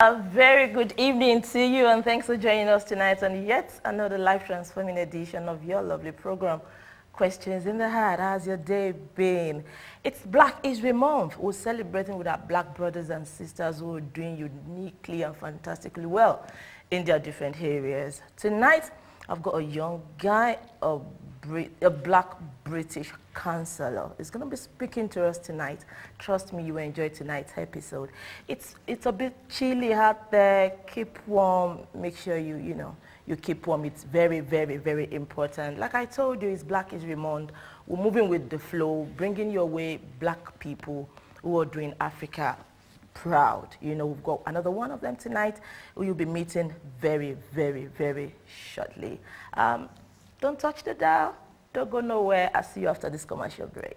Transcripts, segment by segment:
A very good evening to you, and thanks for joining us tonight on yet another life-transforming edition of your lovely program, Questions in the Heart. How's your day been? It's Black History Month. We're celebrating with our black brothers and sisters who are doing uniquely and fantastically well in their different areas. Tonight, I've got a young guy, a black British councillor. He's going to be speaking to us tonight. Trust me, you will enjoy tonight's episode. It's a bit chilly out there. Keep warm. Make sure you keep warm. It's very, very, very important. Like I told you, it's Black History Month. We're moving with the flow, bringing your way black people who are doing Africa proud. You know, we've got another one of them tonight who you'll be meeting very, very, very shortly. Don't touch the dial. Don't go nowhere. I'll see you after this commercial break.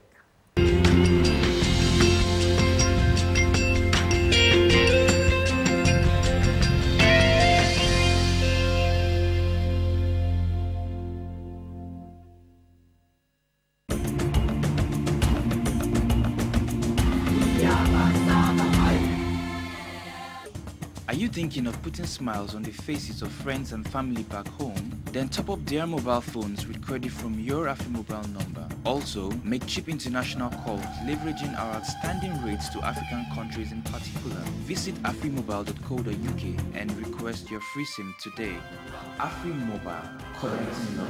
Are you thinking of putting smiles on the faces of friends and family back home? Then top up their mobile phones with credit from your AfriMobile number. Also, make cheap international calls leveraging our outstanding rates to African countries in particular. Visit afrimobile.co.uk and request your free SIM today. AfriMobile, connecting love.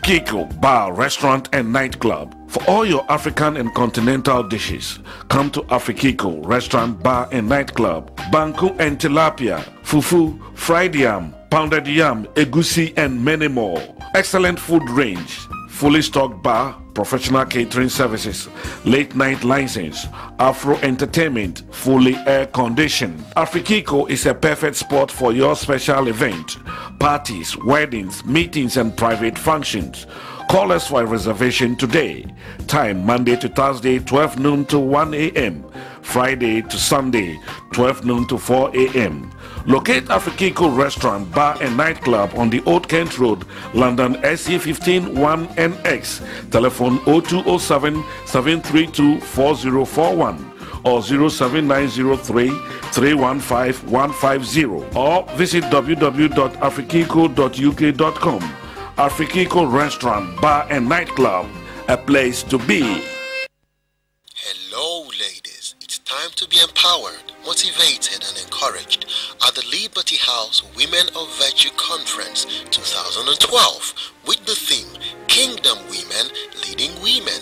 Kiko Bar, Restaurant and Nightclub. For all your African and continental dishes, come to Afrikiko Restaurant, Bar and Nightclub. Banku and tilapia, fufu, fried yam, pounded yam, egusi and many more. Excellent food range, fully stocked bar, professional catering services, late night license, Afro entertainment, fully air conditioned. Afrikiko is a perfect spot for your special event, parties, weddings, meetings and private functions. Call us for a reservation today. Time Monday to Thursday 12 noon to 1 a.m. Friday to Sunday 12 noon to 4 a.m. Locate Afrikiko Restaurant, Bar and Nightclub on the Old Kent Road, London SE15 1NX. Telephone 0207 732 4041 or 07903 315 150 or visit www.afrikiko.uk.com. Afrikiko Restaurant, Bar and Nightclub, a place to be. Hello ladies, it's time to be empowered, motivated and encouraged at the Liberty House Women of Virtue Conference 2012 with the theme Kingdom Women Leading Women.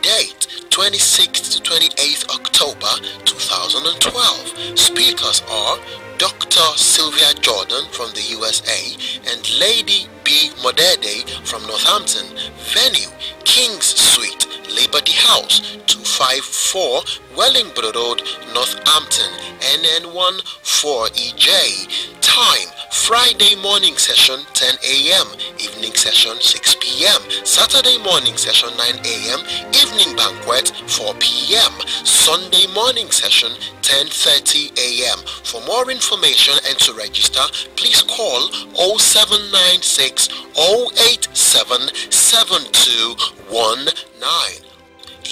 Date 26th to 28th October 2012. Speakers are Dr. Sylvia Jordan from the USA and Lady B. Modede from Northampton. Venue King's Suite, Liberty House, 254 Wellingborough Road, Northampton, NN1 4EJ. Time Friday morning session 10 a.m. Evening session 6 p.m. Saturday morning session 9 a.m. Evening banquet 4 p.m. Sunday morning session 10:30 a.m. For more information and to register, please call 0796 087 7219.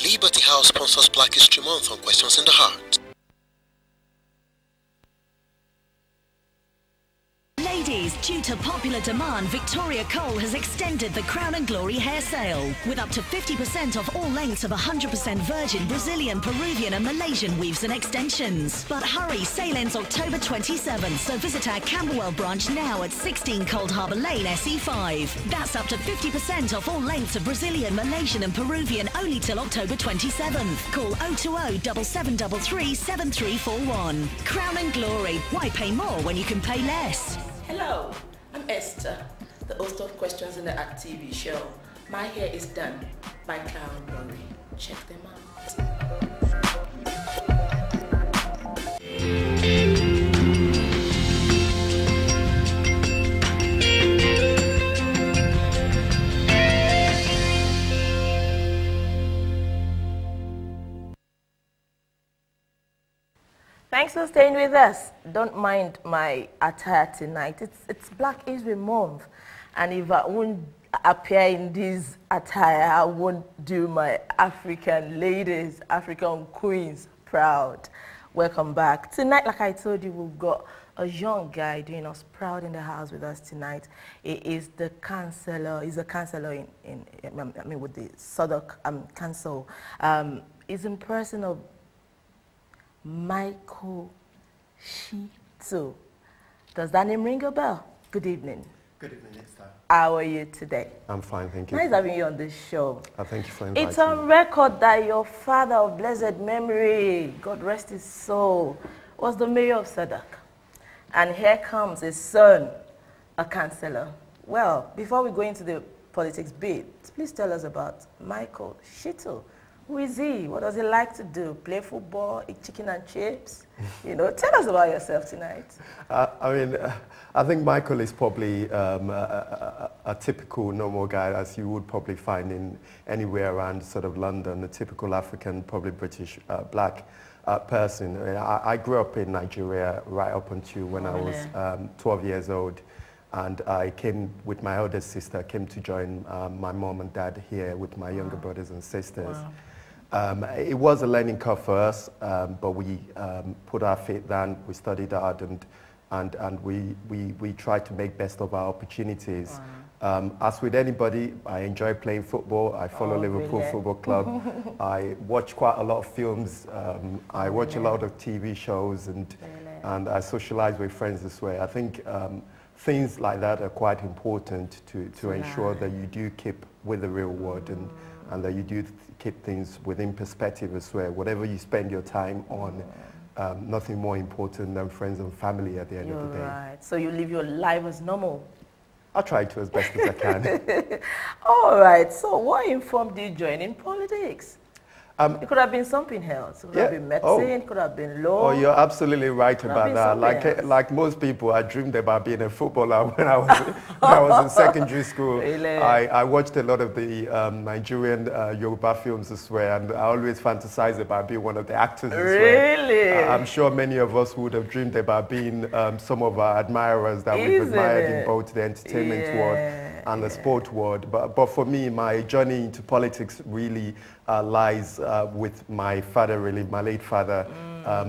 Liberty House sponsors Black History Month on Questions in the Heart. Ladies, due to popular demand, Victoria Cole has extended the Crown and Glory hair sale with up to 50% off all lengths of 100% virgin Brazilian, Peruvian and Malaysian weaves and extensions. But hurry, sale ends October 27th, so visit our Camberwell branch now at 16 Cold Harbour Lane, SE5. That's up to 50% off all lengths of Brazilian, Malaysian and Peruvian only till October 27th. Call 020 7733 7341. Crown and Glory. Why pay more when you can pay less? Hello, I'm Esther, the host of Questions in the Heart TV show. My hair is done by Crown Glory. Check them out. Thanks for staying with us. Don't mind my attire tonight. It's Black History Month, and if I won't appear in this attire, I won't do my African ladies, African queens proud. Welcome back. Tonight, like I told you, we've got a young guy doing us proud in the house with us tonight. He is the councillor. He's a councillor with the Southwark Council. He's in person of Michael Situ. Does that name ring a bell? Good evening. Good evening, Esther. How are you today? I'm fine, thank you. Nice having you on this show. Thank you for inviting me. It's on record that your father of blessed memory, God rest his soul, was the mayor of Southwark. And here comes his son, a councillor. Well, before we go into the politics bit, please tell us about Michael Situ. Who is he? What does he like to do? Play football, eat chicken and chips? You know, tell us about yourself tonight. I think Michael is probably a typical normal guy, as you would probably find in anywhere around sort of London, a typical African, probably British black person. I grew up in Nigeria right up until when I was 12 years old. And I came with my older sister, came to join my mom and dad here with my younger brothers and sisters. Wow. It was a learning curve for us, but we put our feet down, we studied hard, and we tried to make best of our opportunities. Wow. As with anybody, I enjoy playing football. I follow Liverpool Football Club. I watch quite a lot of films. I watch a lot of TV shows, and I socialize with friends this way. I think things like that are quite important to ensure that you do keep with the real world and that you do keep things within perspective as well. Whatever you spend your time on, nothing more important than friends and family at the end of the day. Right. So you live your life as normal? I try to as best as I can. All right. So what informed you joining politics? It could have been something else. It could have been medicine, it could have been law. Oh, you're absolutely right about that. Like most people, I dreamed about being a footballer when I was in secondary school. Really? I watched a lot of the Nigerian Yoruba films as well, and I always fantasized about being one of the actors as well. Really? I'm sure many of us would have dreamed about being some of our admirers that we've admired in both the entertainment world and the sport world. But for me, my journey into politics really lies with my father, really, my late father.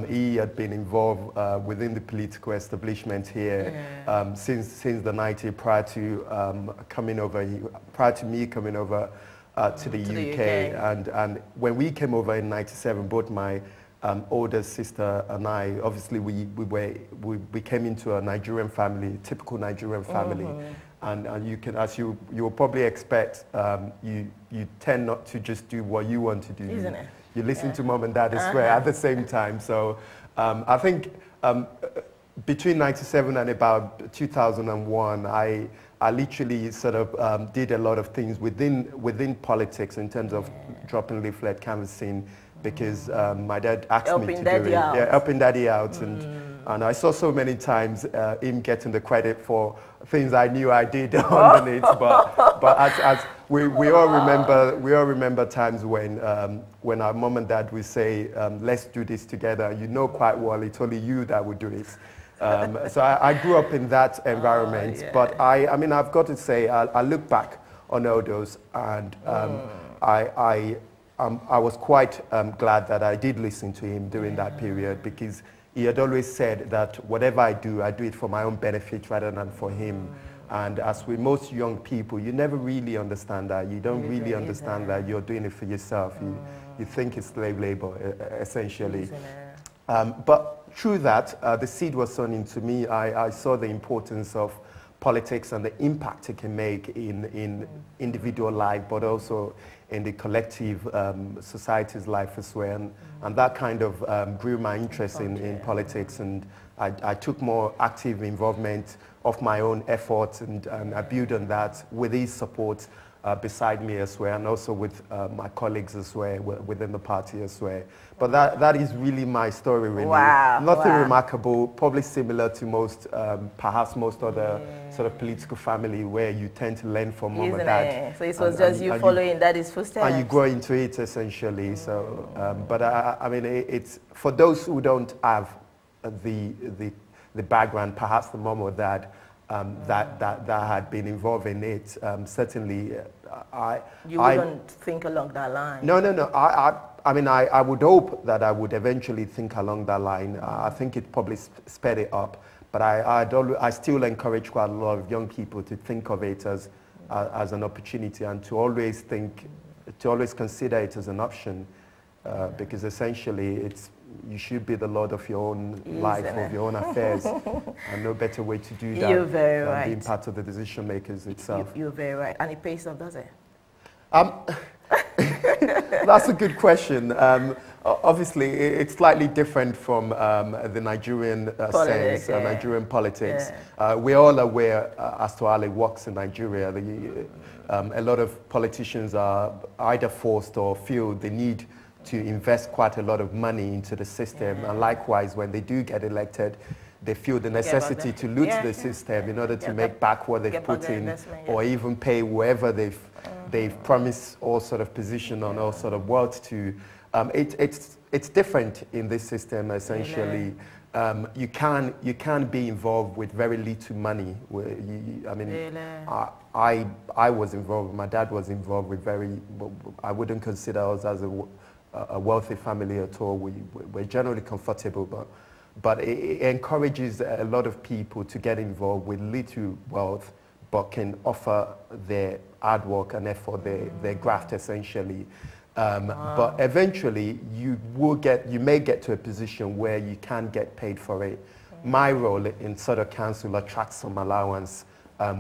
He had been involved within the political establishment here since the 90s, prior to me coming over to the UK. And when we came over in 97, both my older sister and I, obviously we came into a Nigerian family, typical Nigerian family. And you can, as you will probably expect, you tend not to just do what you want to do. Isn't it? You listen to mom and dad as well at the same time. So I think between 97 and about 2001, I literally sort of did a lot of things within politics in terms of dropping leaflet, canvassing, because my dad asked me to do it. Yeah, helping daddy out. And I saw so many times him getting the credit for things I knew I did underneath. But as we all remember times when our mom and dad would say, let's do this together. You know quite well it's only you that would do it. So I grew up in that environment. But I mean, I've got to say, I look back on all those, and I was quite glad that I did listen to him during that period, because he had always said that whatever I do it for my own benefit rather than for him. And as with most young people, you never really understand that. You don't really understand that you're doing it for yourself. You think it's slave labor, essentially. But through that, the seed was sown into me. I saw the importance of politics and the impact it can make in individual life, but also in the collective society's life as well. And that kind of grew my interest in politics, and I took more active involvement of my own efforts, and I built on that with his support beside me as well, and also with my colleagues as well within the party as well. But that is really my story, really. Wow. Nothing remarkable, probably similar to most, perhaps most other sort of political family, where you tend to learn from mom and dad. So it was just you following daddy's footsteps. And you grow into it, essentially. So, but I mean, it's for those who don't have the background, perhaps the mom or dad, that had been involved in it, certainly you wouldn't think along that line. No. I mean, I would hope that I would eventually think along that line. I think it probably sped it up, but I still encourage quite a lot of young people to think of it as an opportunity and to always consider it as an option, because essentially you should be the lord of your own life, of your own affairs, and no better way to do that than being part of the decision makers itself. You're very right, and it pays off, does it? That's a good question. Obviously, it's slightly different from the Nigerian sense, Nigerian politics. Yeah. We're all aware as to how it works in Nigeria. A lot of politicians are either forced or feel the need to invest quite a lot of money into the system. And likewise, when they do get elected, they feel the necessity to loot the system in order to make back what they've put in, or even pay whoever they've promised all sort of position on all sort of wealth to. It's different in this system, essentially. You can be involved with very little money. I was involved, my dad was involved with I wouldn't consider us as a wealthy family at all. We're generally comfortable, but it encourages a lot of people to get involved with little wealth, but can offer their hard work and effort, their graft essentially. But eventually you may get to a position where you can get paid for it. My role in Southwark Council attracts some allowance,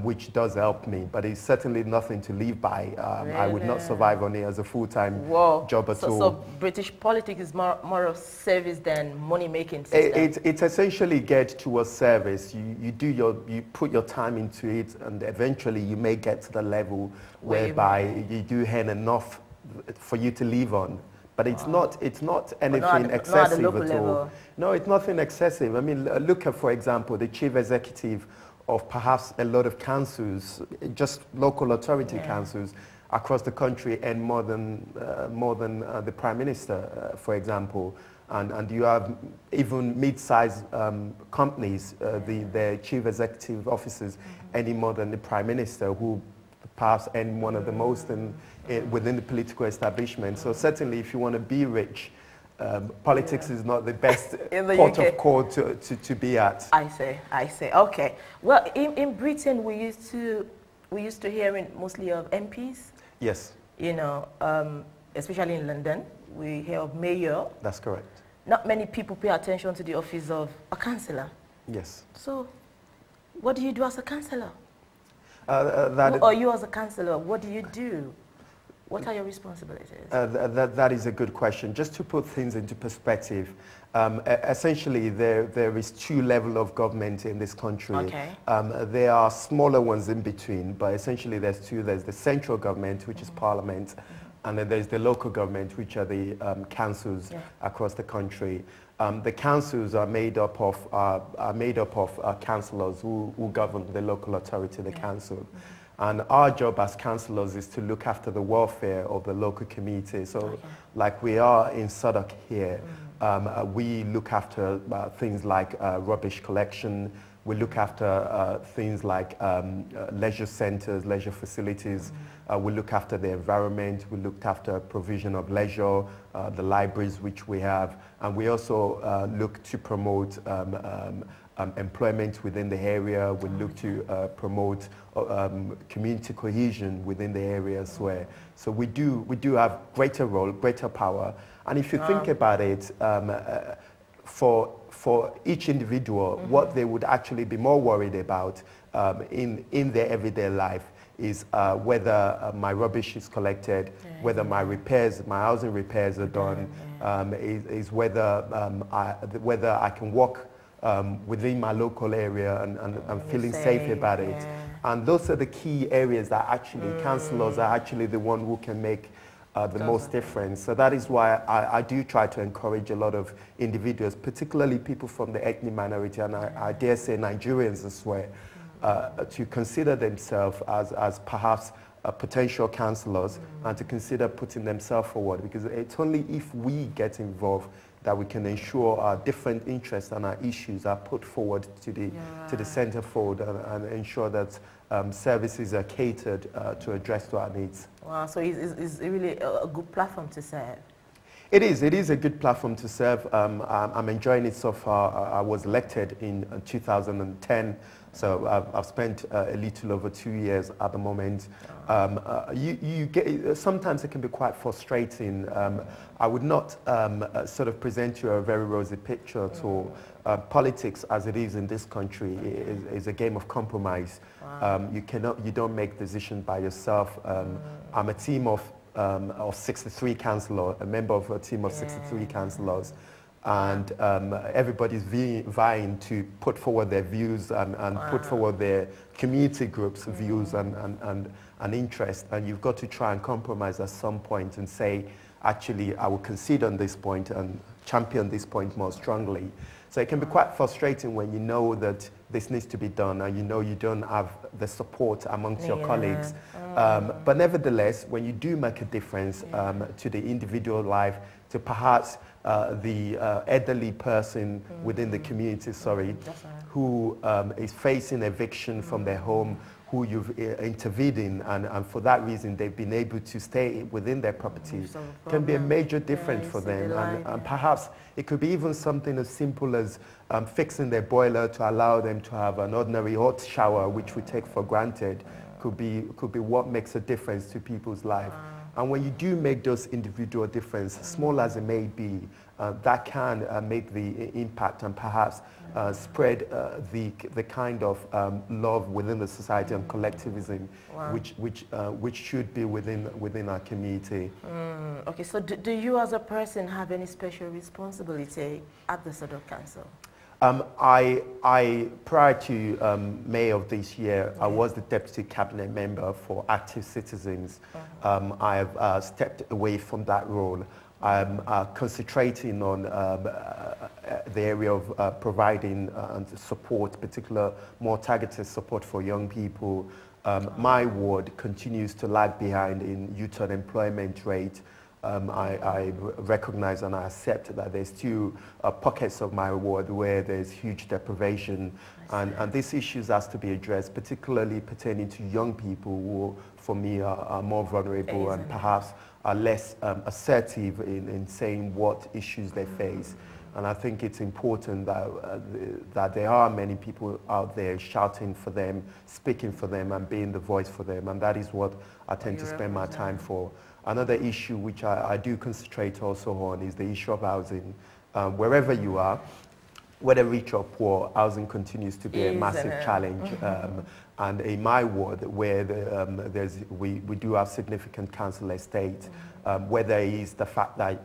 which does help me, but it's certainly nothing to live by. I would not survive on it as a full-time job at all. So British politics is more of service than money-making system? It's essentially get towards service. You put your time into it, and eventually you may get to the level whereby you do earn enough for you to live on. But it's not anything excessive at all. No, it's nothing excessive. I mean, look at, for example, the chief executive of perhaps a lot of councils, just local authority councils across the country, and more than the Prime Minister, for example. And you have even mid-sized companies, their chief executive officers, any more than the Prime Minister, who perhaps earn one of the most within the political establishment. So certainly, if you want to be rich, politics is not the best port of call to be at. I say. Okay. Well, in Britain, we used to hear mostly of MPs. Yes. You know, especially in London, we hear of mayor. That's correct. Not many people pay attention to the office of a councillor. Yes. So, what do you do as a councillor? Or you as a councillor, what do you do? What are your responsibilities? That is a good question. Just to put things into perspective, essentially there is two levels of government in this country. Okay. There are smaller ones in between, but essentially there's two. There's the central government, which is Parliament, and then there's the local government, which are the councils across the country. The councils are made up of councillors who govern the local authority, the council. And our job as councillors is to look after the welfare of the local community. So like we are in Southwark here, we look after things like rubbish collection. We look after things like leisure centres, leisure facilities. We look after the environment. We look after provision of leisure, the libraries which we have. And we also look to promote employment within the area. We look to promote community cohesion within the area as well. So we do have greater role, greater power. And if you think about it, for each individual, what they would actually be more worried about in their everyday life is whether my rubbish is collected, whether my housing repairs are done, is whether I can walk within my local area and feeling safe about it. And those are the key areas that actually councillors are actually the one who can make the most difference. So that is why I do try to encourage a lot of individuals, particularly people from the ethnic minority, and I dare say Nigerians as well, to consider themselves as perhaps potential councillors and to consider putting themselves forward, because it's only if we get involved that we can ensure our different interests and our issues are put forward to the centre forward and ensure that services are catered to address to our needs. Wow, so it's really a good platform to serve. It is a good platform to serve. I'm enjoying it so far. I was elected in 2010, so I've spent a little over 2 years at the moment. You get, sometimes it can be quite frustrating. I would not sort of present you a very rosy picture at all. Politics, as it is in this country, is a game of compromise. Wow. You don't make decisions by yourself. I'm a team of 63 councillors, a member of a team of 63 councillors, and everybody's vying to put forward their views and put forward their community groups' views and interest, and you've got to try and compromise at some point and say, actually, I will concede on this point and champion this point more strongly. So it can be quite frustrating when you know that this needs to be done and you know you don't have the support amongst your colleagues. But nevertheless, when you do make a difference to the individual life, to perhaps the elderly person within the community, who is facing eviction from their home, who you've intervened in, and for that reason they've been able to stay within their properties, can be a major difference for them. And perhaps it could be even something as simple as fixing their boiler to allow them to have an ordinary hot shower, which we take for granted, could be what makes a difference to people's life. And when you do make those individual differences, small as it may be, that can make the impact and perhaps spread the kind of love within the society and collectivism, which should be within our community. Okay, so do you as a person have any special responsibility at the Southwark Council? Prior to May of this year, I was the Deputy Cabinet Member for Active Citizens. I have stepped away from that role. I'm concentrating on the area of providing support, particular more targeted support for young people. My ward continues to lag behind in youth unemployment rate. I recognize and I accept that there's still pockets of my ward where there's huge deprivation, and these issues has to be addressed, particularly pertaining to young people who, for me, are more vulnerable and perhaps are less assertive in saying what issues they face. And I think it's important that there are many people out there shouting for them, speaking for them, and being the voice for them, and that is what I tend to spend my time for. Another issue which I do concentrate also on is the issue of housing. Wherever you are, whether rich or poor, housing continues to be a massive challenge. And in my ward, where we do have significant council estate, whether it is the fact that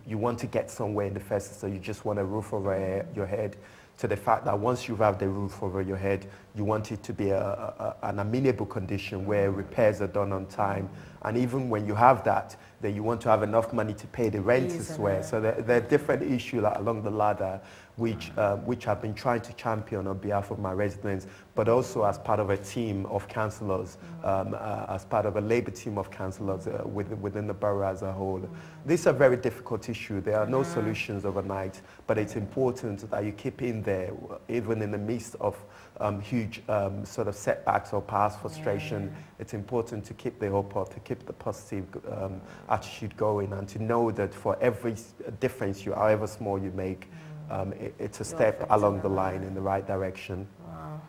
you want to get somewhere in the first instance, so you just want a roof over your head, to the fact that once you have the roof over your head, you want it to be an amenable condition where repairs are done on time. And even when you have that, then you want to have enough money to pay the rent as well. So there are different issues along the ladder which I've been trying to champion on behalf of my residents, but also as part of a team of councillors, as part of a Labour team of councillors within the borough as a whole. These are very difficult issues. There are no solutions overnight, but it's important that you keep in there, even in the midst of huge sort of setbacks or past frustration. It's important to keep the hope up, to keep the positive attitude going, and to know that for every difference, however small you make, it's a step along the line in the right direction.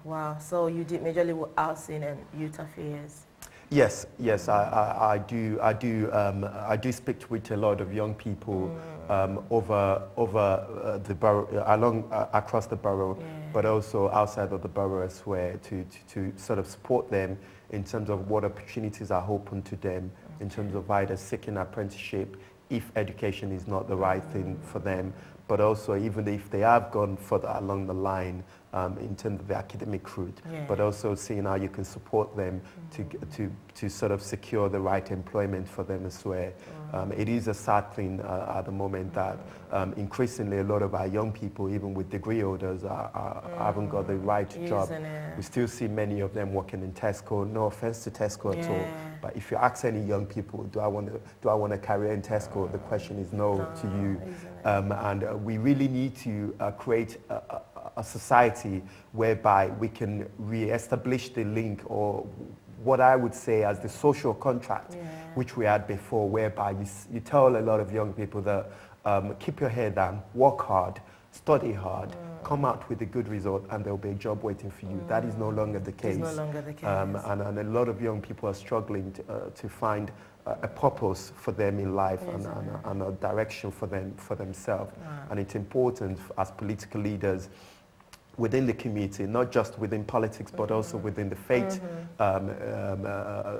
Wow. So you did majorly with housing and youth affairs. Yes, I do speak with a lot of young people over the borough, across the borough, but also outside of the borough as well, to sort of support them in terms of what opportunities are open to them, in terms of either seeking apprenticeship if education is not the right thing for them, but also even if they have gone further along the line in terms of the academic route, but also seeing how you can support them to sort of secure the right employment for them as well. It is a sad thing at the moment that increasingly a lot of our young people, even with degree holders, haven't got the right job. We still see many of them working in Tesco. No offense to Tesco at all, but if you ask any young people, do I want a career in Tesco? The question is no to you. And we really need to create a society whereby we can re-establish the link or what I would say as the social contract, which we had before, whereby you tell a lot of young people that keep your head down, work hard, study hard, come out with a good result, and there'll be a job waiting for you. That is no longer the case. It's no longer the case. And a lot of young people are struggling to find a purpose for them in life and a direction for themselves. And it's important as political leaders within the community, not just within politics, but also within the faith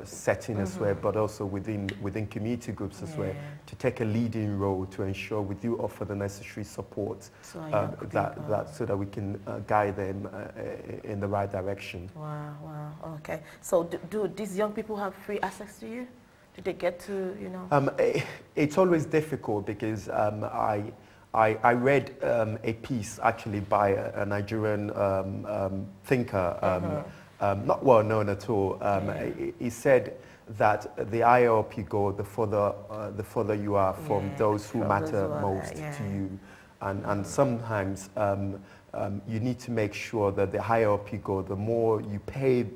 setting as well, but also within community groups as well, to take a leading role to ensure we do offer the necessary support so that we can guide them in the right direction. Wow, okay. So do these young people have free access to you? Do they get to, you know? It's always difficult because I read a piece actually by a Nigerian thinker, not well known at all. He said that the higher up you go, the further you are from those who matter most to you. And sometimes you need to make sure that the higher up you go, the more you pay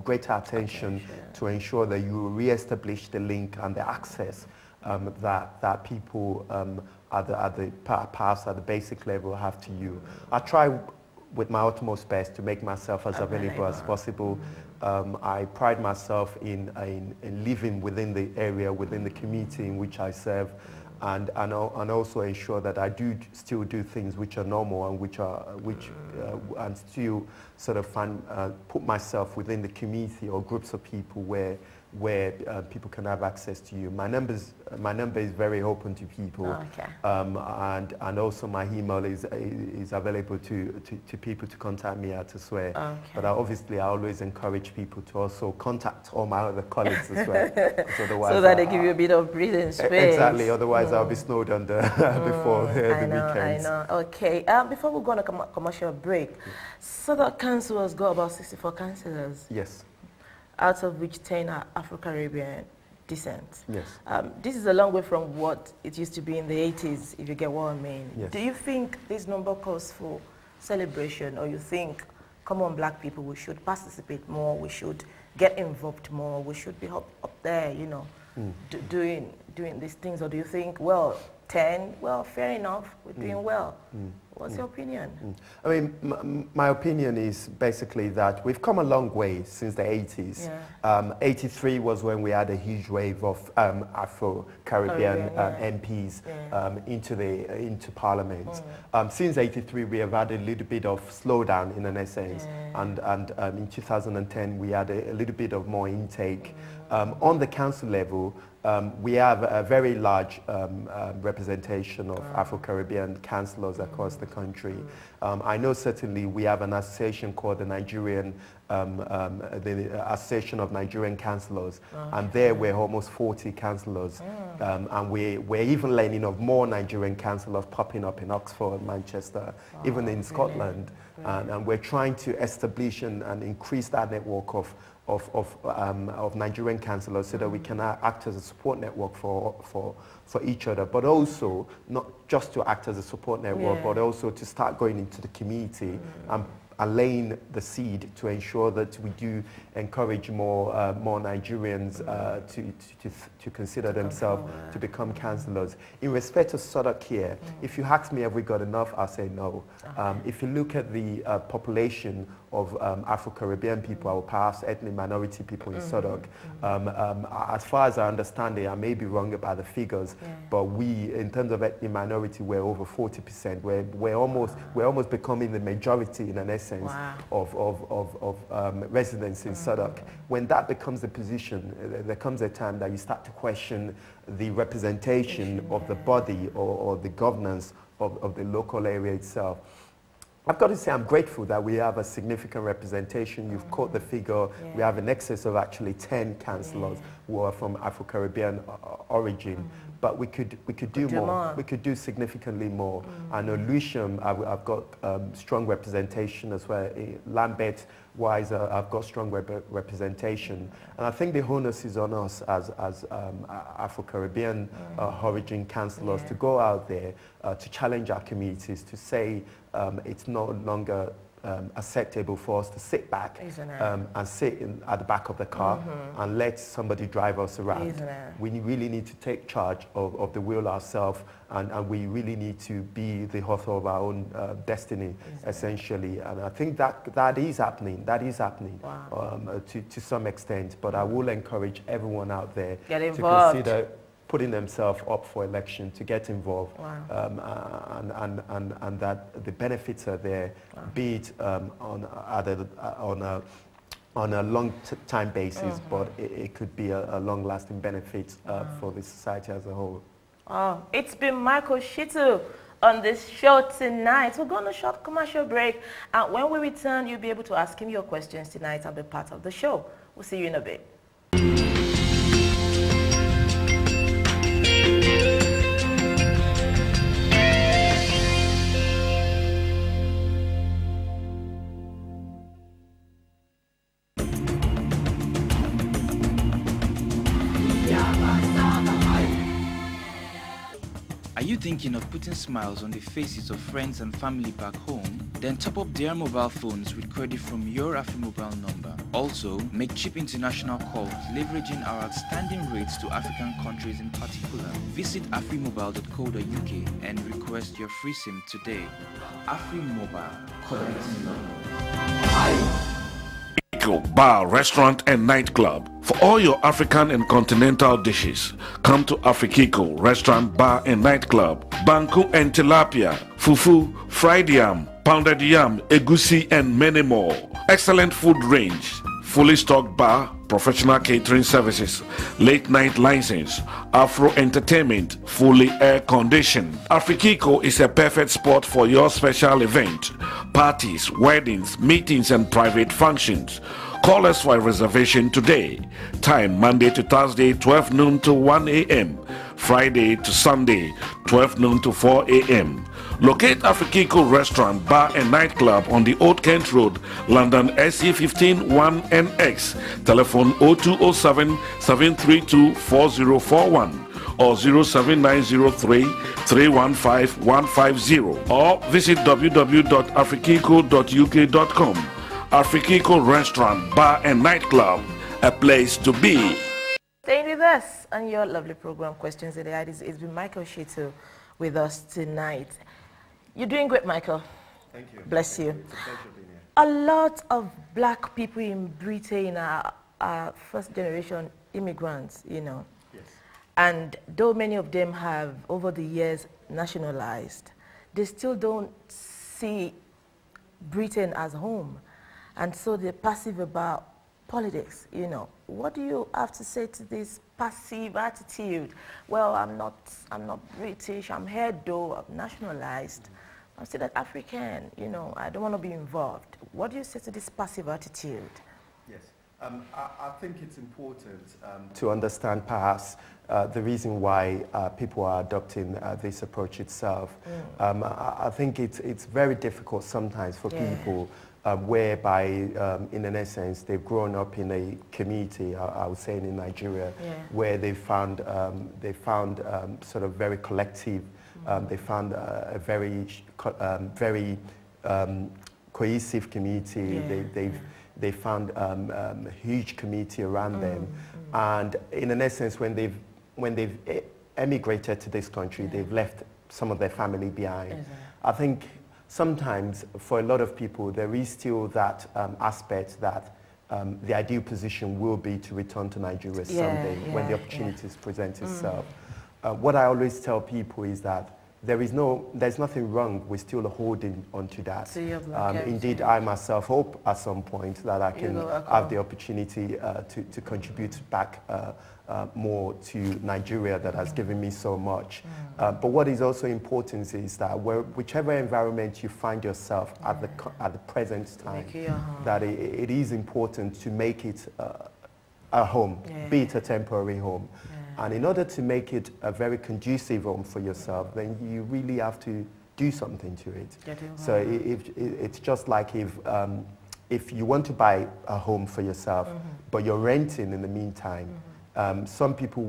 greater attention to ensure that you re-establish the link and the access that people at the basic level have to you. I try with my utmost best to make myself as available as possible. I pride myself in living within the area, within the community in which I serve, and also ensure that I still do things which are normal and and still sort of put myself within the community or groups of people where people can have access to you. My number is very open to people, and also my email is available to people to contact me at as well. But obviously I always encourage people to also contact all my other colleagues as well. So that they give you a bit of breathing space. Exactly, otherwise I'll be snowed under before the weekends. I know. Okay, before we go on a commercial break, Southwark Council has got about 64 councillors. Yes. Out of which 10 are Afro-Caribbean descent. Yes. This is a long way from what it used to be in the 80s, if you get what I mean. Yes. Do you think this number calls for celebration, or you think, come on, black people, we should participate more, we should get involved more, we should be up there, you know, doing these things? Or do you think, well, 10, well, fair enough, we're doing well? What's your opinion? I mean, my opinion is basically that we've come a long way since the 80s. 83 was when we had a huge wave of Afro-Caribbean MPs into Parliament. Since 83, we have had a little bit of slowdown in an essence, and in 2010, we had a little bit of more intake. On the council level, we have a very large representation of Afro-Caribbean councillors across the country. I know certainly we have an association called the Association of Nigerian Councillors, and there we're almost 40 councillors, and we're even learning of more Nigerian councillors popping up in Oxford, Manchester, even in Scotland, and we're trying to establish and increase that network of Nigerian councillors so that we can act as a support network for each other, but also not just to act as a support network, but also to start going into the community and laying the seed to ensure that we do encourage more Nigerians to consider themselves to become councillors. In respect to Southwark here, if you ask me have we got enough, I'll say no. If you look at the population of Afro-Caribbean people or perhaps ethnic minority people in Southwark, as far as I understand it, I may be wrong about the figures, but we, in terms of ethnic minority, we're over 40%. We're almost becoming the majority in an essence of residents in Southwark. When that becomes the position, there comes a time that you start to question the representation of the body or the governance of the local area itself. I've got to say I'm grateful that we have a significant representation. You've quoted the figure. We have an excess of actually 10 councillors who are from Afro-Caribbean origin. But we could do more. We could do significantly more. And Lewisham, I've got strong representation as well. Lambeth-wise, I've got strong representation. And I think the onus is on us as Afro-Caribbean origin councillors to go out there to challenge our communities, to say it's no longer acceptable for us to sit back and sit at the back of the car and let somebody drive us around. We really need to take charge of the wheel ourselves, and we really need to be the author of our own destiny, essentially. And I think that is happening. That is happening to some extent. But I will encourage everyone out there to consider putting themselves up for election, to get involved, and that the benefits are there, be it on a long-time basis, but it could be a long-lasting benefit for the society as a whole. Oh, it's been Michael Situ on this show tonight. We're going to a short commercial break, and when we return, you'll be able to ask him your questions tonight and be part of the show. We'll see you in a bit. Are you thinking of putting smiles on the faces of friends and family back home? Then top up their mobile phones with credit from your AfriMobile number. Also, make cheap international calls leveraging our outstanding rates to African countries in particular. Visit afrimobile.co.uk and request your free SIM today. AfriMobile, connecting love. Bar, restaurant and nightclub. For all your African and continental dishes, come to Afrikiko Restaurant, Bar and Nightclub. Banku and tilapia, fufu, fried yam, pounded yam, egusi and many more. Excellent food range, fully stocked bar, professional catering services, late night license, Afro entertainment, fully air conditioned. Afrikiko is a perfect spot for your special event, parties, weddings, meetings and private functions. Call us for a reservation today. Time Monday to Thursday, 12 noon to 1 a.m. Friday to Sunday, 12 noon to 4 a.m. Locate Afrikiko Restaurant, Bar and Nightclub on the Old Kent Road, London SE15 1NX. Telephone 0207 732 4041 or 07903 315 150 or visit www.afrikiko.uk.com. Afrikiko Restaurant, Bar and Nightclub, a place to be. Staying with us on your lovely program, Questions in the Eye. It's been Michael Situ with us tonight. You're doing great, Michael. Thank you. Bless you. It's a pleasure being here. A lot of black people in Britain are first generation immigrants, you know. Yes. And though many of them have, over the years, nationalized, they still don't see Britain as home. And so they're passive about politics, you know. What do you have to say to this passive attitude? Well, I'm not British, I'm here though, I'm nationalized. I'm still an African, you know, I don't want to be involved. What do you say to this passive attitude? Yes, I think it's important to understand perhaps the reason why people are adopting this approach itself. I think it's very difficult sometimes for people whereby, in an essence, they've grown up in a community, I would say in Nigeria, where they found sort of very collective, they found a very cohesive community. They found a huge community around them, and in an essence, when they've emigrated to this country, they've left some of their family behind. I think sometimes for a lot of people there is still that aspect that the ideal position will be to return to Nigeria someday when the opportunities present itself. What I always tell people is that there's nothing wrong with still holding onto that. Indeed, I myself hope at some point that I can have the opportunity to contribute back more to Nigeria that has given me so much. But what is also important is that whichever environment you find yourself at the present time, that it is important to make it a home, be it a temporary home. And in order to make it a very conducive home for yourself, then you really have to do something to it. So it's just like if you want to buy a home for yourself, but you're renting in the meantime, some people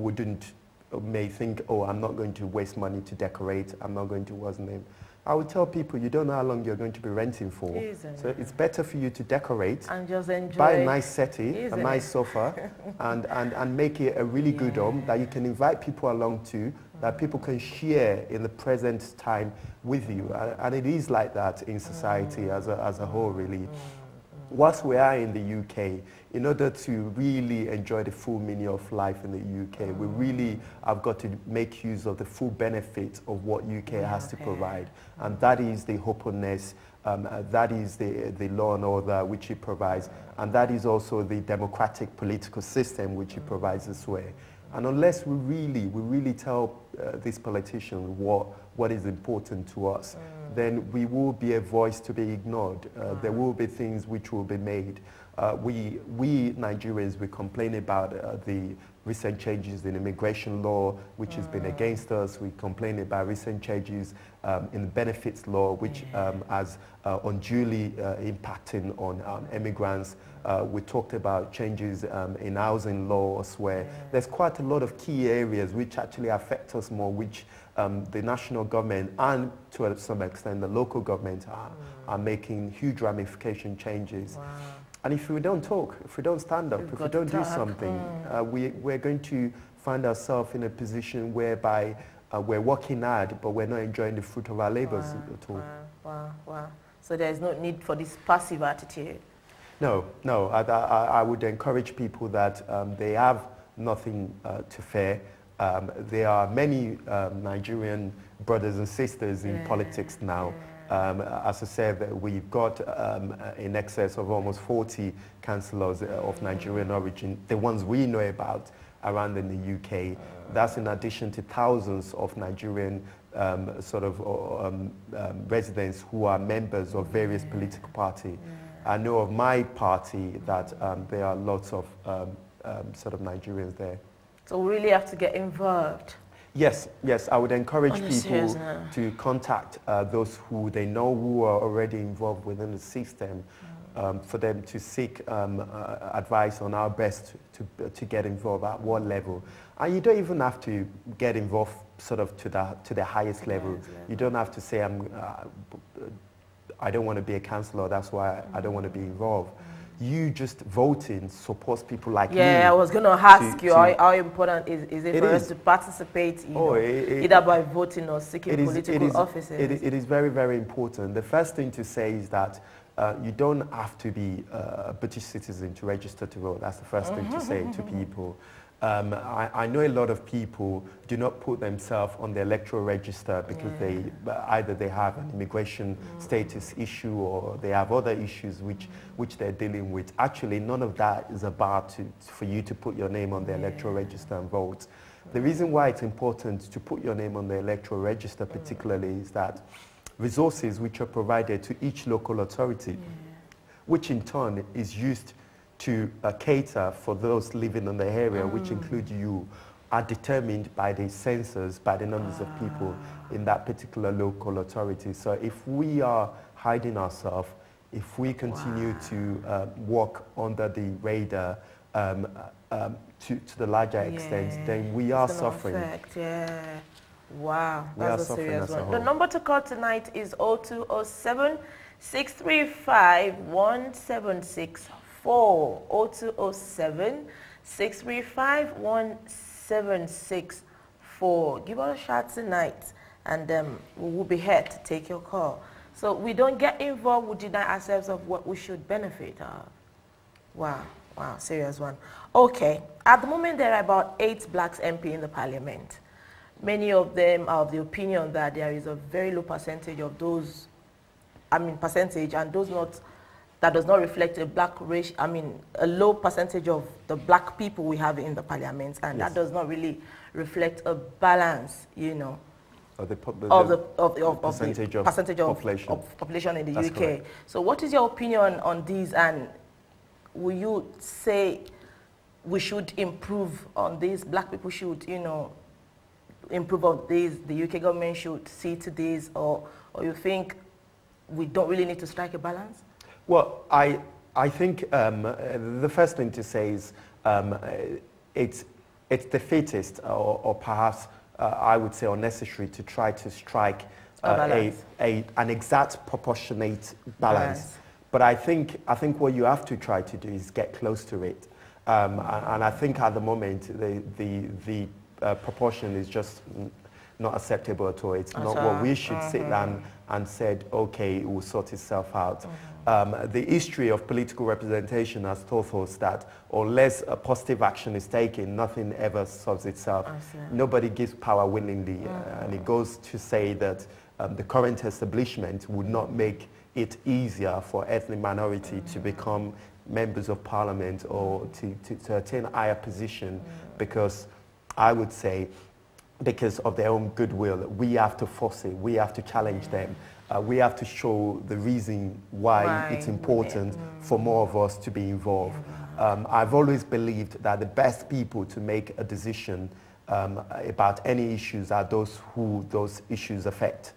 may think, oh, I'm not going to waste money to decorate, I'm not going to, I would tell people you don't know how long you're going to be renting for. So it's better for you to decorate and just enjoy. Buy a nice settee, a nice sofa, and make it a really good home that you can invite people along to, that people can share in the present time with you. And it is like that in society as a whole, really. Whilst we are in the UK, in order to really enjoy the full meaning of life in the UK, we really have got to make use of the full benefit of what UK has to provide. And that is the openness, that is the law and order which it provides, and that is also the democratic political system which it provides as well. And unless we really tell these politicians what is important to us, then we will be a voice to be ignored. There will be things which will be made. We Nigerians, we complain about the recent changes in immigration law, which has been against us. We complain about recent changes in the benefits law, which has unduly impacting on immigrants. We talked about changes in housing laws, where there's quite a lot of key areas which actually affect us more, which the national government and to some extent the local government are making huge ramification changes. And if we don't talk, if we don't stand up, if we don't do something, we're going to find ourselves in a position whereby we're working hard, but we're not enjoying the fruit of our labors at all. Wow. So there's no need for this passive attitude? No. I would encourage people that they have nothing to fear. There are many Nigerian brothers and sisters in politics now. As I said, we've got in excess of almost 40 councillors of Nigerian origin, the ones we know about around in the UK. That's in addition to thousands of Nigerian residents who are members of various political parties. I know of my party that there are lots of Nigerians there. So we really have to get involved. Yes, I would encourage people to contact those who they know who are already involved within the system, for them to seek advice on how best to get involved at what level. And you don't even have to get involved to the highest level. You don't have to say, I don't want to be a councillor, that's why I don't want to be involved. You just voting supports people like you. Yeah, I was going to ask you how important is it for us to participate either by voting or seeking political offices? It is very, very important. The first thing to say is that you don't have to be a British citizen to register to vote. That's the first thing to say to people. I know a lot of people do not put themselves on the electoral register because either they have an immigration status issue or they have other issues which they're dealing with. Actually, none of that is about for you to put your name on the electoral register and vote. The reason why it's important to put your name on the electoral register particularly is that resources which are provided to each local authority, which in turn is used to cater for those living in the area, which include you, are determined by the census, by the numbers of people in that particular local authority. So if we are hiding ourselves, if we continue to walk under the radar to the larger extent, then we are suffering. Wow, that's a serious one. The number to call tonight is 0207 635 1764. 0207 635 1764. Give us a shout tonight and we will be here to take your call. So we don't get involved, we deny ourselves of what we should benefit. Wow, serious one. Okay, at the moment there are about 8 blacks MP in the parliament. Many of them are of the opinion that there is a very low percentage of those, and that does not reflect a black race, a low percentage of the black people we have in the parliament, and that does not really reflect a balance, of the percentage of population in the UK. Correct. So what is your opinion on these, and will you say we should improve on this, black people should, improve on this, the UK government should see to this, or you think we don't really need to strike a balance? Well, I think the first thing to say is it's defeatist or perhaps I would say unnecessary to try to strike an exact proportionate balance. But I think what you have to try to do is get close to it. And I think at the moment, the proportion is just not acceptable at all. It's not what we should sit down and said, okay, it will sort itself out. The history of political representation has taught us that unless a positive action is taken, nothing ever solves itself. Nobody gives power willingly. And it goes to say that the current establishment would not make it easier for ethnic minority to become members of parliament or to attain a higher position, because I would say because of their own goodwill. We have to force it. We have to challenge them. We have to show the reason why it's important for more of us to be involved. I've always believed that the best people to make a decision about any issues are those who those issues affect.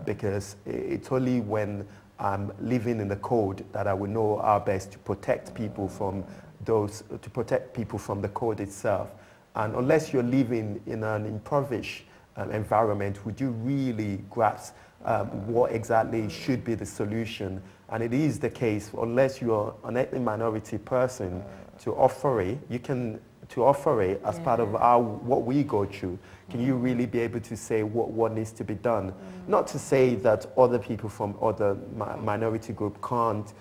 Because it's only when I'm living in the code that I will know our best to protect people from the code itself. And unless you're living in an impoverished environment, would you really grasp what exactly should be the solution? And it is the case, unless you're an ethnic minority person, to offer it, as part of what we go through. Can you really be able to say what needs to be done? Not to say that other people from other minority group can't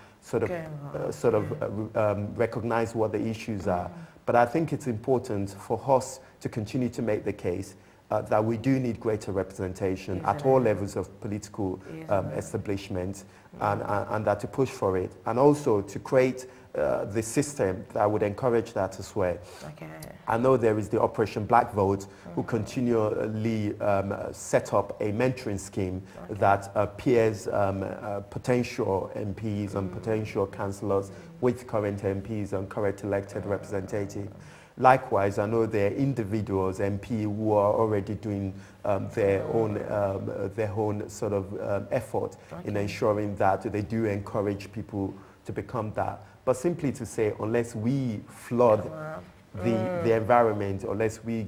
recognize what the issues are. But I think it's important for us to continue to make the case that we do need greater representation at all levels of political establishment, and that to push for it, and also to create the system that would encourage that as well. I know there is the Operation Black Vote, who continually set up a mentoring scheme that pairs potential MPs and potential councillors with current MPs and current elected representatives. Likewise, I know there are individuals, MP, who are already doing their own sort of effort in ensuring that they do encourage people to become that. But simply to say, unless we flood the environment, unless we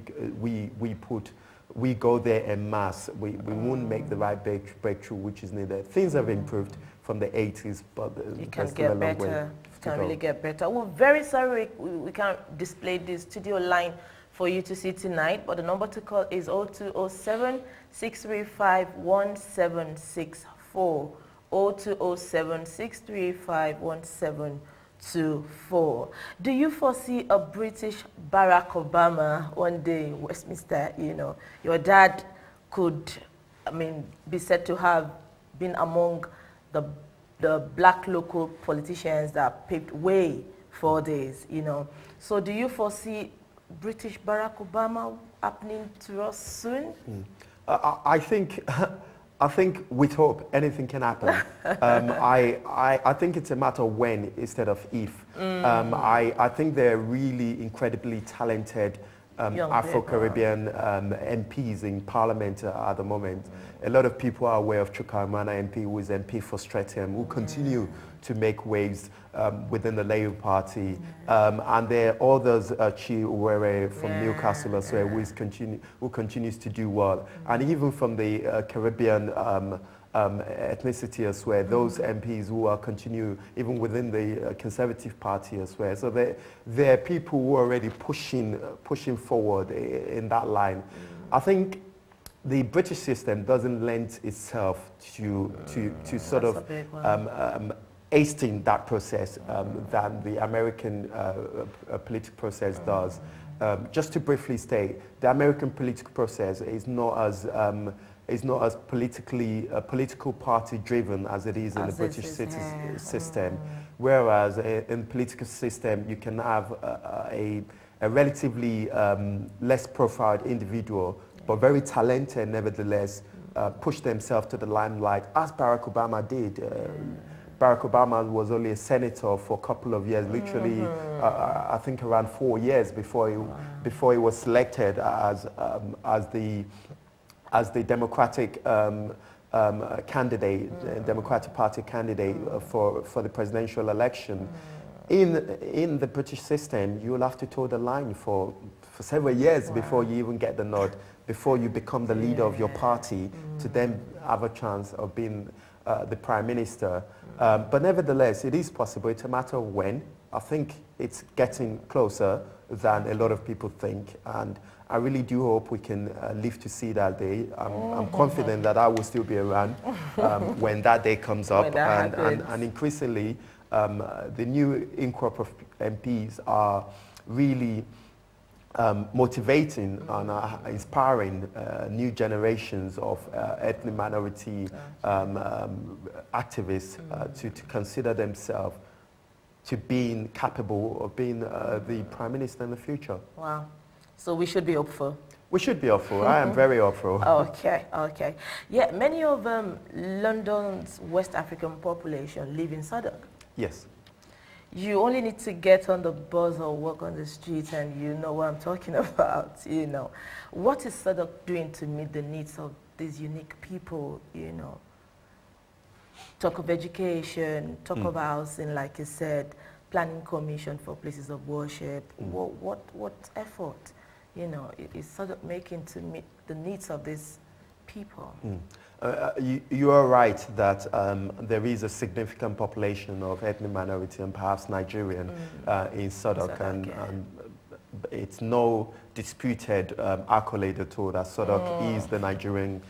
go there en masse, we won't make the right breakthrough which is needed. Things have improved from the 80s, but it can get better. It can really get better. We're very sorry we can't display the studio line for you to see tonight, but the number to call is 0207 635 1764. 0207 635 1724. Do you foresee a British Barack Obama one day in Westminster? You know, your dad could, be said to have been among the black local politicians that paved way for this, you know. So do you foresee British Barack Obama happening to us soon? I think with hope, anything can happen. I think it's a matter of when instead of if. I think they're really incredibly talented Afro-Caribbean MPs in Parliament at the moment. A lot of people are aware of Chukwuemeka MP, who is MP for Streatham, who continue to make waves within the Labour Party. And there are others, Chi Uwere from Newcastle as well, who continues to do well. And even from the Caribbean ethnicity as well, those MPs who are continue even within the Conservative Party as well. So there are people who are already pushing forward in that line. I think the British system doesn't lend itself to sort of hasten that process that the American political process does. Just to briefly state, the American political process is not as political party driven as it is in the British system. Whereas in the political system, you can have a relatively less profiled individual, but very talented nevertheless, push themselves to the limelight, as Barack Obama did. Barack Obama was only a senator for a couple of years, literally, I think around 4 years before he was selected as the Democratic candidate, Democratic Party candidate for the presidential election. In the British system, you'll have to toe the line for several years before you even get the nod. before you become the leader of your party to then have a chance of being the Prime Minister. But nevertheless, it is possible. It's a matter of when. I think it's getting closer than a lot of people think. And I really do hope we can live to see that day. I'm confident that I will still be around when that day comes up. And increasingly, the new in-crop of MPs are really motivating and inspiring new generations of ethnic minority activists to consider themselves to being capable of being the Prime Minister in the future. Wow. So we should be hopeful. We should be hopeful. I am very hopeful. Okay, okay. Yeah, many of London's West African population live in Southwark. Yes. You only need to get on the bus or walk on the street and you know what I'm talking about, you know. What is Southwark doing to meet the needs of these unique people, you know? Talk of education, talk of housing, like you said, planning commission for places of worship. What effort, you know, is Southwark making to meet the needs of these people? You are right that there is a significant population of ethnic minority and perhaps Nigerian in Southwark, and it's no disputed accolade at all that Southwark is the Nigerian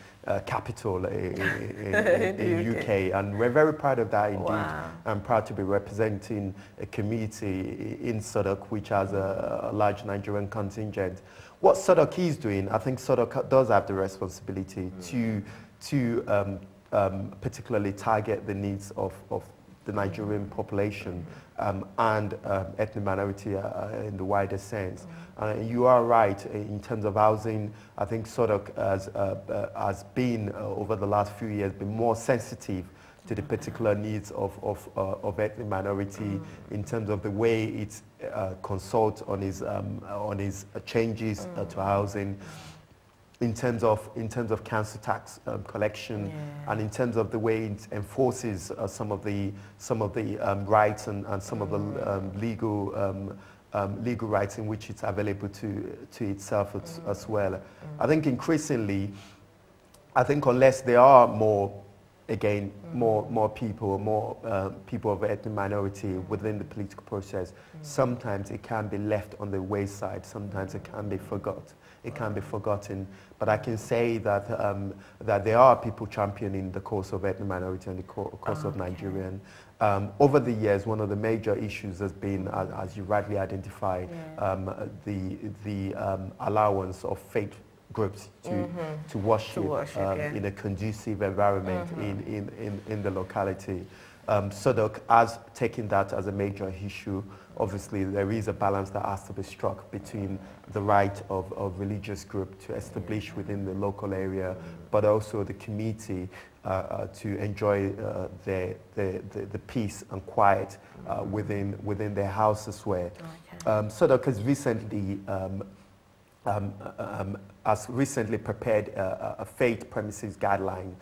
capital in UK, and we're very proud of that indeed. Wow. I'm proud to be representing a community in Southwark which has a large Nigerian contingent. What Southwark is doing, I think Southwark does have the responsibility to particularly target the needs of the Nigerian population and ethnic minority in the wider sense. You are right in terms of housing. I think Southwark has been, over the last few years, been more sensitive to the particular needs of ethnic minority in terms of the way it consults on his changes to housing. In terms of council tax collection, and in terms of the way it enforces some of the rights and some of the legal rights in which it's available to itself as well. I think increasingly, unless there are more people of ethnic minority within the political process, sometimes it can be left on the wayside. Sometimes it can be forgotten. It can be forgotten, but I can say that that there are people championing the cause of ethnic minority and the cause of Nigerian. Over the years, one of the major issues has been, as you rightly identified, the allowance of faith groups to worship in a conducive environment in the locality. Southwark has taken that as a major issue. Obviously, there is a balance that has to be struck between the right of religious group to establish within the local area, but also the community to enjoy the peace and quiet within their house as well. Southwark has recently prepared a faith premises guideline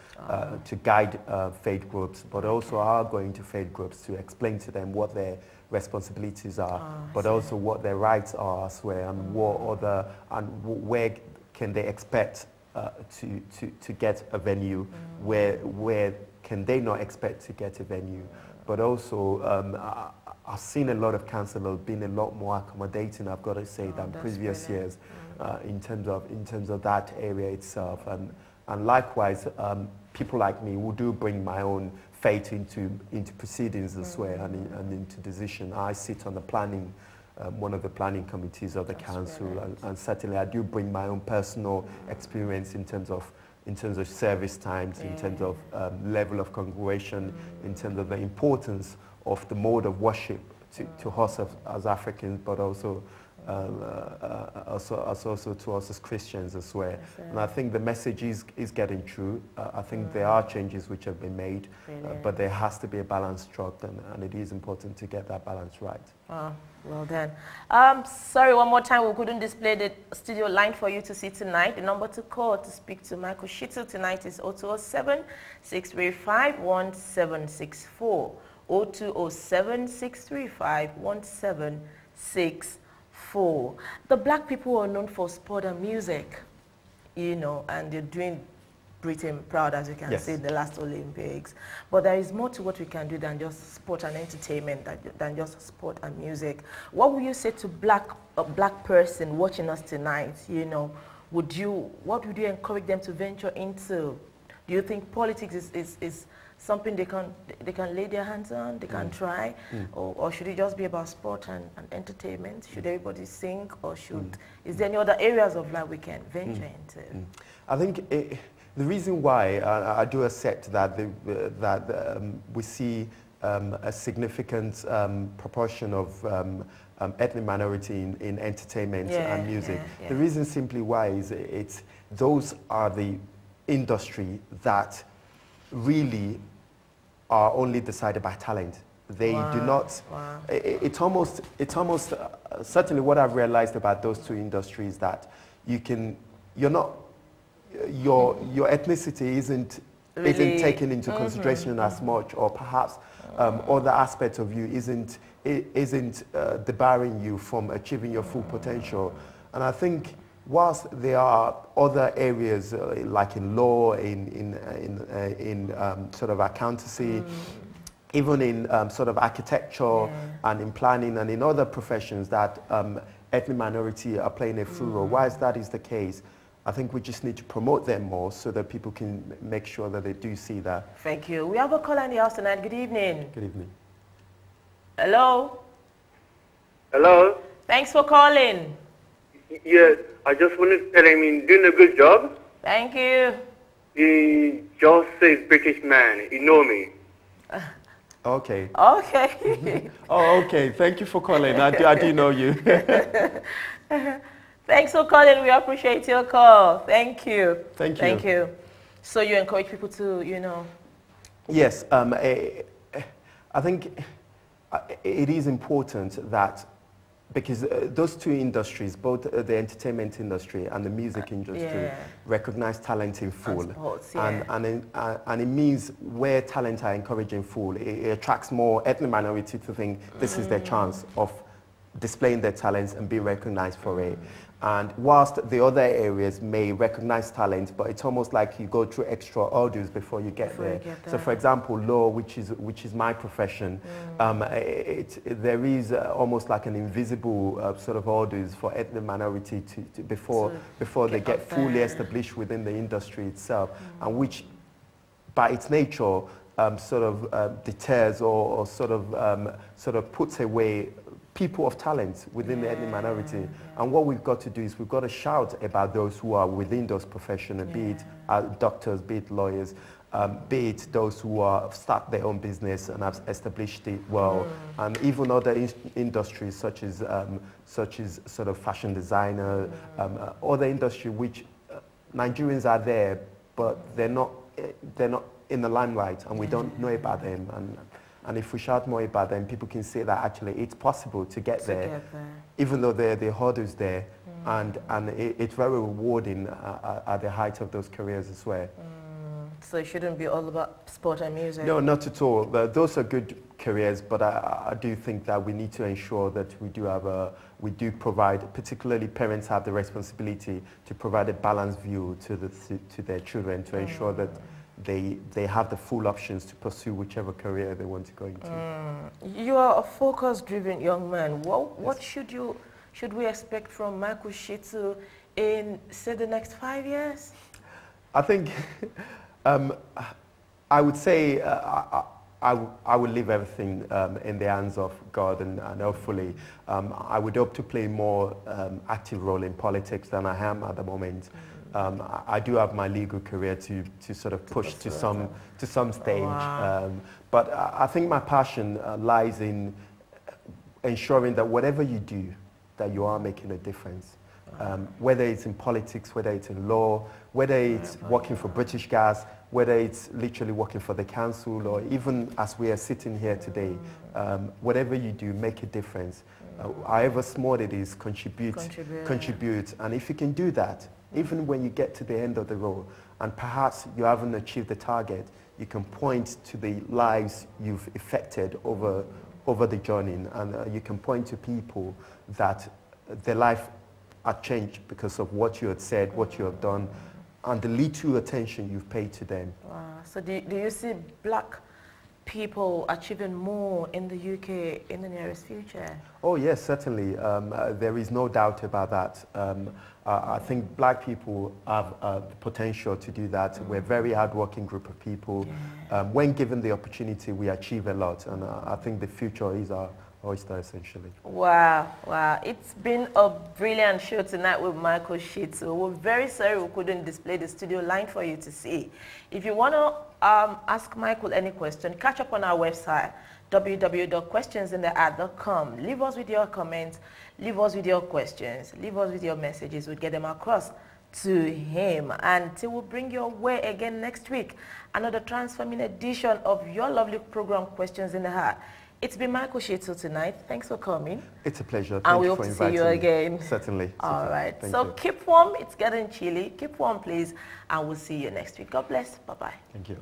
to guide faith groups, but also are going to faith groups to explain to them what their responsibilities are, but also what their rights are as well, and where can they expect to get a venue, where can they not expect to get a venue, but also I've seen a lot of councillors being a lot more accommodating, I've got to say, than previous years in terms of that area itself, and likewise people like me who do bring my own faith into proceedings as well and into decision. I sit on the planning, one of the planning committees of the council, and certainly I do bring my own personal experience in terms of service times, in terms of level of congregation, in terms of the importance of the mode of worship to us as Africans, but also to us as Christians as well. And I think the message is getting through. I think there are changes which have been made, but there has to be a balance struck, and it is important to get that balance right. Oh, well done. Sorry, one more time, we couldn't display the studio line for you to see tonight. The number to call to speak to Michael Situ tonight is 0207-635-1764. 0207-635-1764. The black people are known for sport and music. you know, and you're doing Britain proud, as you can see, in the last Olympics. But there is more to what we can do than just sport and entertainment, than just sport and music. What would you say to a black person watching us tonight? You know, what would you encourage them to venture into? Do you think politics is something they can lay their hands on, they can try, or should it just be about sport and entertainment? Should everybody sing, or is there any other areas of life we can venture into? I think the reason why I do accept that we see a significant proportion of ethnic minority in entertainment and music. The reason simply why is those are the industry that really are only decided by talent. They do not. It's almost certainly what I've realized about those two industries, that your ethnicity isn't taken into consideration as much, or perhaps other aspects of you isn't debarring you from achieving your full potential. And I think whilst there are other areas like in law, in sort of accountancy, even in sort of architecture and in planning and in other professions that ethnic minority are playing a full role. Whilst that is the case, I think we just need to promote them more so that people can make sure that they do see that. Thank you. We have a caller in the house tonight. Good evening. Good evening. Hello. Hello. Thanks for calling. Yeah, I just wanted to tell him he's doing a good job. Thank you. He just says British man. He know me. Okay. Okay. Oh, okay. Thank you for calling. I do know you. Thanks for calling. We appreciate your call. Thank you. Thank you. Thank you. So you encourage people to, you know. Yes. I think it is important that, because those two industries, both the entertainment industry and the music industry, recognize talent in full. And, sports, and it means where talent are encouraged in full, it attracts more ethnic minority to think this is their chance of displaying their talents and being recognized for it. And whilst the other areas may recognize talent, but it's almost like you go through extra hurdles before you get there. So for example, law, which is my profession, there is almost like an invisible sort of hurdles for ethnic minority before they get fully established within the industry itself, and which by its nature sort of deters or sort of puts away people of talent within the ethnic minority. And what we've got to do is we've got to shout about those who are within those professions, be it doctors, be it lawyers, be it those who start their own business and have established it well, and even other industries such as sort of fashion designer, other industry which Nigerians are there, but they're not in the limelight, and we don't know about them. And if we shout more about them, people can see that actually it's possible to get there, even though there are hurdles there, and it's very rewarding at the height of those careers as well. So it shouldn't be all about sport and music? No, not at all. Those are good careers, but I do think that we need to ensure that we do provide, particularly parents have the responsibility to provide a balanced view to their children, to ensure that they have the full options to pursue whichever career they want to go into. You are a focus-driven young man. What should we expect from Michael Situ in, say, the next 5 years? I think I would say I would leave everything in the hands of God, and hopefully I would hope to play a more active role in politics than I am at the moment. I do have my legal career to sort of push to some stage, but I think my passion lies in ensuring that whatever you do, that you are making a difference. Whether it's in politics, whether it's in law, whether it's working for British Gas, whether it's literally working for the council, or even as we are sitting here today, whatever you do, make a difference. However small it is, contribute. And if you can do that, even when you get to the end of the road, and perhaps you haven't achieved the target, you can point to the lives you've affected over the journey, and you can point to people that their life are changed because of what you had said, what you have done, and the little attention you've paid to them. Wow. So do you see black people achieving more in the UK in the nearest future? Oh yes, certainly. There is no doubt about that. I think black people have the potential to do that. We're a very hardworking group of people. Yeah. When given the opportunity, we achieve a lot, and I think the future is our oyster, essentially. Wow, wow. It's been a brilliant show tonight with Michael Situ. We're very sorry we couldn't display the studio line for you to see. If you want to ask Michael any question, catch up on our website, www.questionsintheart.com. Leave us with your comments, leave us with your questions, leave us with your messages. We'll get them across to him. And till we bring your way again next week, another transforming edition of your lovely program, Questions in the Heart. It's been Michael Situ tonight. Thanks for coming. It's a pleasure. And we hope to see you again. Certainly. All right. So keep warm. It's getting chilly. Keep warm, please. And we'll see you next week. God bless. Bye-bye. Thank you.